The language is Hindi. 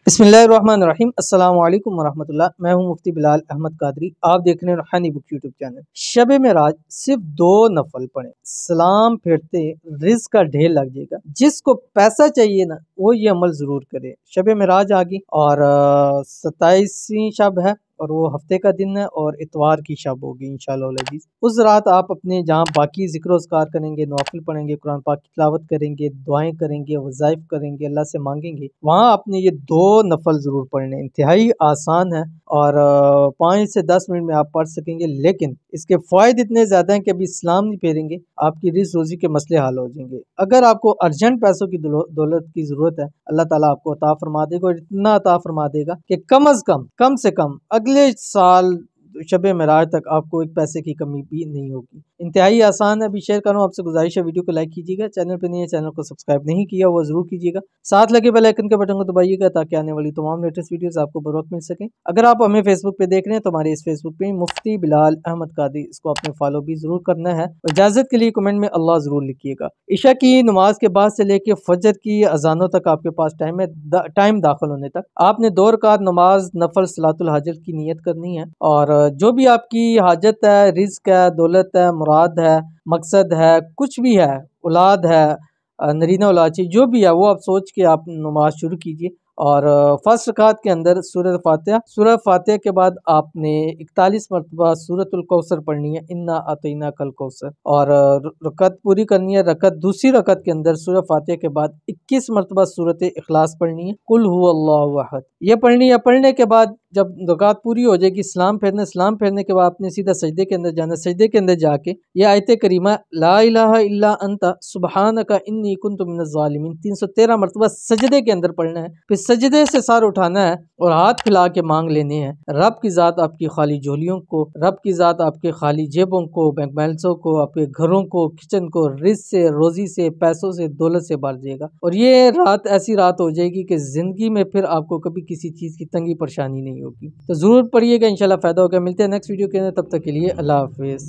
बिस्मिल्लाहिर्रहमानिर्रहीम अस्सलाम वालेकुम वरहमतुल्लाह। मैं हूं मुफ्ती बिलाल अहमद कादरी। आप देख रहे हैं रूहानी बुक यूट्यूब चैनल। शब मेराज सिर्फ 2 नफल पढ़े, सलाम फेरते रिज़्क का ढेर लग जाएगा। जिसको पैसा चाहिए ना वो ये अमल जरूर करे। शब मेराज आ गई और 27वीं शब है और वो हफ्ते का दिन है और इतवार की शब होगी इंशाअल्लाह अज़ीज़। उस रात आप अपने जहाँ बाकी ज़िक्र-ओ-अस्कार करेंगे, नवाफिल पढ़ेंगे, कुरान पाक की तिलावत करेंगे, दुआएं करेंगे, वज़ाइफ करेंगे, अल्लाह से मांगेंगे, वहाँ आपने ये 2 नफल ज़रूर पढ़ने। इंतहाई आसान है और 5 से 10 मिनट में आप पढ़ सकेंगे, लेकिन इसके फ़ायदे इतने ज़्यादा हैं कि अभी इस्लाम नहीं फेरेंगे आपकी रिज़्क रोज़ी के मसले हल हो जाएंगे। अगर आपको अर्जेंट पैसों की दौलत की ज़रूरत है, अल्लाह ताला आपको अता फरमा देगा और इतना अता फरमा देगा कि कम से कम अगले साल शब मेराज तक आपको एक पैसे की कमी भी नहीं होगी। इंतहाई आसान है। अभी शेयर कर रहा हूँ, आपसे गुजारिश है वीडियो को लाइक कीजिएगा, चैनल पर नहीं है चैनल को सब्सक्राइब नहीं किया वो जरूर कीजिएगा, साथ लगे बेल आइकन के बटन को दबाइएगा ताकि आने वाली तमाम लेटेस्ट वीडियोस आपको बर वक्त मिल सकें। अगर आप हमें फेसबुक पे देख रहे हैं तो हमारे इस फेसबुक पे मुफ्ती बिलाल अहमद कादरी, इसको आपने फॉलो भी जरूर करना है। इजाजत के लिए कमेंट में अल्लाह जरूर लिखिएगा। ईशा की नमाज के बाद से लेके फजर की अजानों तक आपके पास टाइम है। टाइम दाखिल होने तक आपने 2 रकात नमाज नफल सलातुल हाजत की नियत करनी है और जो भी आपकी हाजत है, रिज़्क है, दौलत है, मुराद है, मकसद है, कुछ भी है, औलाद है, नरीना औलाद चाहिए, जो भी है वो आप सोच के आप नमाज शुरू कीजिए। और फर्स्ट रकात के अंदर सूरह फातिहा के बाद आपने 41 मरतबा सूरतुल कौसर पढ़नी है, इन्ना अतईना कल कौसर, और रकत पूरी करनी है। दूसरी रकत के अंदर सूरह फातिहा के बाद 21 मरतबा सूरत इखलास पढ़नी है, कुल हुवल्लाहु अहद ये पढ़नी है। पढ़ने के बाद जब रकात पूरी हो जाएगी सलाम फेरने के बाद आपने सीधा सजदे के अंदर जाना। सजदे के अंदर जाके ये आयत करीमा ला इलाहा इल्ला अंता सुब्हानका इन्नी कुन्तु मिनज़ ज़ालिमीन 313 मरतबा सजदे के अंदर पढ़ना है। फिर सजदे से सर उठाना है और हाथ फैला के मांग लेने हैं। रब की ज़ात आपकी खाली झोलियों को, रब की ज़ात आपके खाली जेबों को, बैंक बैलेंसों को, आपके घरों को, किचन को रिज़्क से, रोजी से, पैसों से, दौलत से भर देगा। और ये रात ऐसी रात हो जाएगी कि जिंदगी में फिर आपको कभी किसी चीज़ की तंगी परेशानी नहीं होगी। तो ज़रूर पढ़िएगा, इंशाल्लाह फ़ायदा होगा। मिलते हैं नेक्स्ट वीडियो के अंदर, तब तक के लिए अल्लाह हाफिज़।